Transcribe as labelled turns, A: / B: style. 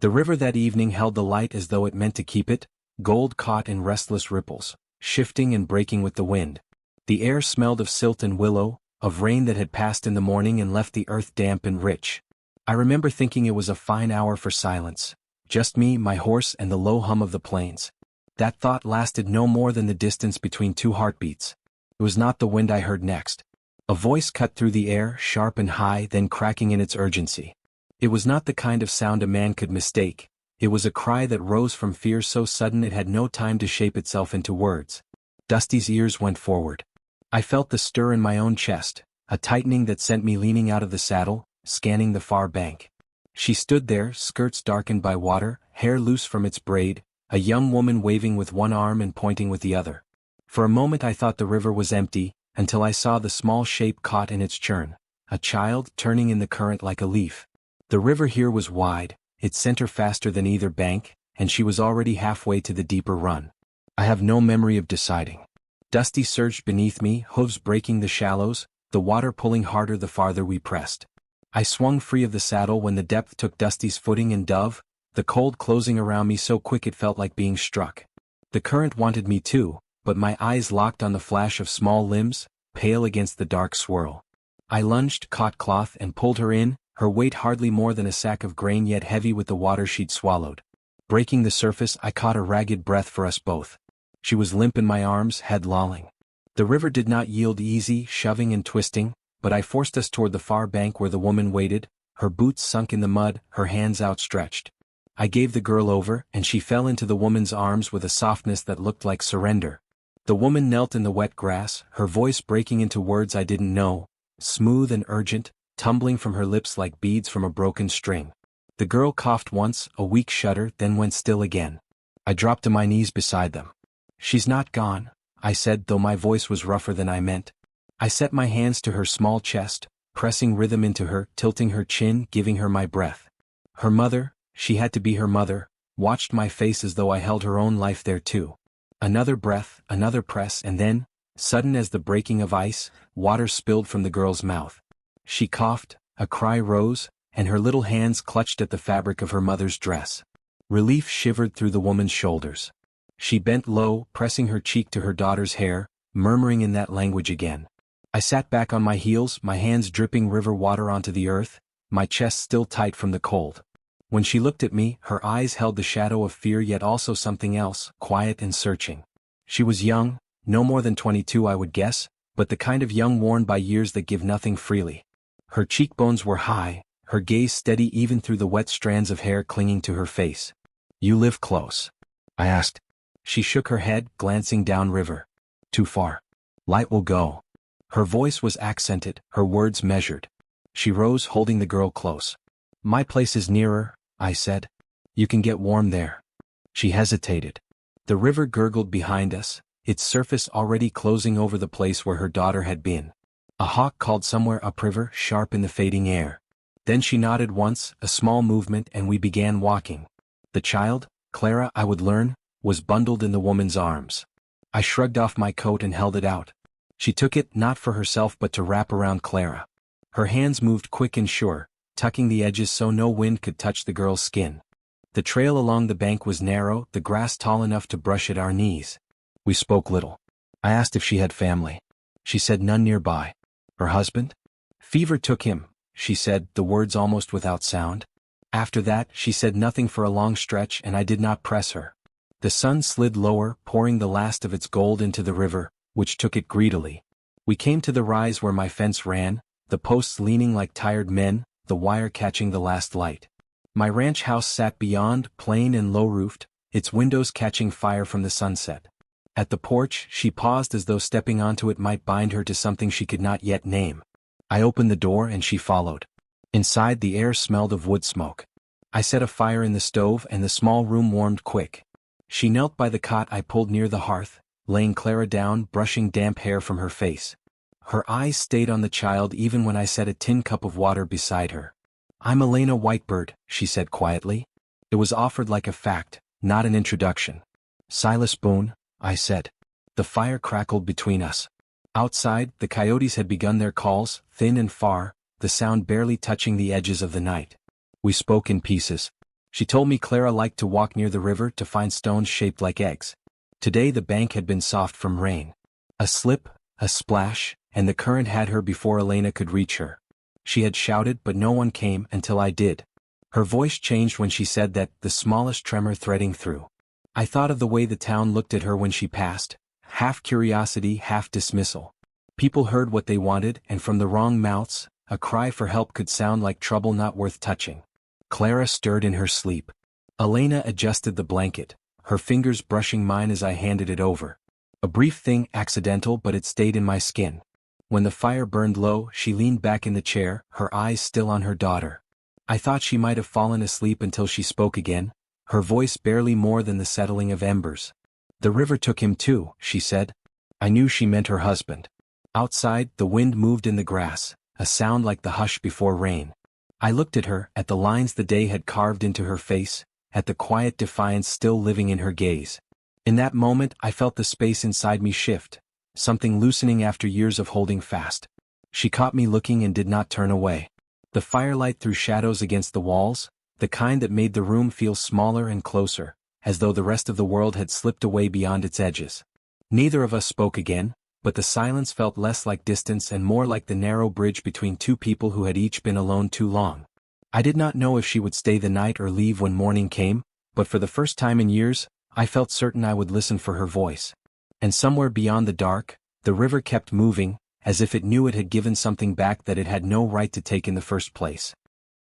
A: The river that evening held the light as though it meant to keep it, gold caught in restless ripples, shifting and breaking with the wind. The air smelled of silt and willow, of rain that had passed in the morning and left the earth damp and rich. I remember thinking it was a fine hour for silence. Just me, my horse, and the low hum of the plains. That thought lasted no more than the distance between two heartbeats. It was not the wind I heard next. A voice cut through the air, sharp and high, then cracking in its urgency. It was not the kind of sound a man could mistake. It was a cry that rose from fear so sudden it had no time to shape itself into words. Dusty's ears went forward. I felt the stir in my own chest, a tightening that sent me leaning out of the saddle, scanning the far bank. She stood there, skirts darkened by water, hair loose from its braid, a young woman waving with one arm and pointing with the other. For a moment I thought the river was empty, until I saw the small shape caught in its churn, a child turning in the current like a leaf. The river here was wide, its center faster than either bank, and she was already halfway to the deeper run. I have no memory of deciding. Dusty surged beneath me, hooves breaking the shallows, the water pulling harder the farther we pressed. I swung free of the saddle when the depth took Dusty's footing and dove, the cold closing around me so quick it felt like being struck. The current wanted me too, but my eyes locked on the flash of small limbs, pale against the dark swirl. I lunged, caught cloth, and pulled her in, her weight hardly more than a sack of grain yet heavy with the water she'd swallowed. Breaking the surface, I caught a ragged breath for us both. She was limp in my arms, head lolling. The river did not yield easy, shoving and twisting, but I forced us toward the far bank where the woman waited, her boots sunk in the mud, her hands outstretched. I gave the girl over, and she fell into the woman's arms with a softness that looked like surrender. The woman knelt in the wet grass, her voice breaking into words I didn't know, smooth and urgent, tumbling from her lips like beads from a broken string. The girl coughed once, a weak shudder, then went still again. I dropped to my knees beside them. "She's not gone," I said, though my voice was rougher than I meant. I set my hands to her small chest, pressing rhythm into her, tilting her chin, giving her my breath. Her mother, she had to be her mother, watched my face as though I held her own life there too. Another breath, another press, and then, sudden as the breaking of ice, water spilled from the girl's mouth. She coughed, a cry rose, and her little hands clutched at the fabric of her mother's dress. Relief shivered through the woman's shoulders. She bent low, pressing her cheek to her daughter's hair, murmuring in that language again. I sat back on my heels, my hands dripping river water onto the earth, my chest still tight from the cold. When she looked at me, her eyes held the shadow of fear yet also something else, quiet and searching. She was young, no more than 22 I would guess, but the kind of young worn by years that give nothing freely. Her cheekbones were high, her gaze steady even through the wet strands of hair clinging to her face. "You live close?" I asked. She shook her head, glancing downriver. "Too far. Light will go." Her voice was accented, her words measured. She rose, holding the girl close. "My place is nearer," I said. "You can get warm there." She hesitated. The river gurgled behind us, its surface already closing over the place where her daughter had been. A hawk called somewhere upriver, sharp in the fading air. Then she nodded once, a small movement, and we began walking. The child, Clara, I would learn, was bundled in the woman's arms. I shrugged off my coat and held it out. She took it, not for herself but to wrap around Clara. Her hands moved quick and sure, tucking the edges so no wind could touch the girl's skin. The trail along the bank was narrow, the grass tall enough to brush at our knees. We spoke little. I asked if she had family. She said none nearby. Her husband? "Fever took him," she said, the words almost without sound. After that, she said nothing for a long stretch, and I did not press her. The sun slid lower, pouring the last of its gold into the river, which took it greedily. We came to the rise where my fence ran, the posts leaning like tired men, the wire catching the last light. My ranch house sat beyond, plain and low-roofed, its windows catching fire from the sunset. At the porch, she paused as though stepping onto it might bind her to something she could not yet name. I opened the door and she followed. Inside, the air smelled of wood smoke. I set a fire in the stove and the small room warmed quick. She knelt by the cot I pulled near the hearth, laying Clara down, brushing damp hair from her face. Her eyes stayed on the child even when I set a tin cup of water beside her. "I'm Elena Whitebird," she said quietly. It was offered like a fact, not an introduction. "Silas Boone," I said. The fire crackled between us. Outside, the coyotes had begun their calls, thin and far, the sound barely touching the edges of the night. We spoke in pieces. She told me Clara liked to walk near the river to find stones shaped like eggs. Today the bank had been soft from rain. A slip, a splash, and the current had her before Elena could reach her. She had shouted but no one came until I did. Her voice changed when she said that, the smallest tremor threading through. I thought of the way the town looked at her when she passed, half curiosity, half dismissal. People heard what they wanted, and from the wrong mouths, a cry for help could sound like trouble not worth touching. Clara stirred in her sleep. Elena adjusted the blanket, her fingers brushing mine as I handed it over. A brief thing, accidental, but it stayed in my skin. When the fire burned low, she leaned back in the chair, her eyes still on her daughter. I thought she might have fallen asleep until she spoke again, her voice barely more than the settling of embers. The river took him too, she said. I knew she meant her husband. Outside, the wind moved in the grass, a sound like the hush before rain. I looked at her, at the lines the day had carved into her face, at the quiet defiance still living in her gaze. In that moment I felt the space inside me shift, something loosening after years of holding fast. She caught me looking and did not turn away. The firelight threw shadows against the walls, the kind that made the room feel smaller and closer, as though the rest of the world had slipped away beyond its edges. Neither of us spoke again, but the silence felt less like distance and more like the narrow bridge between two people who had each been alone too long. I did not know if she would stay the night or leave when morning came, but for the first time in years, I felt certain I would listen for her voice. And somewhere beyond the dark, the river kept moving, as if it knew it had given something back that it had no right to take in the first place.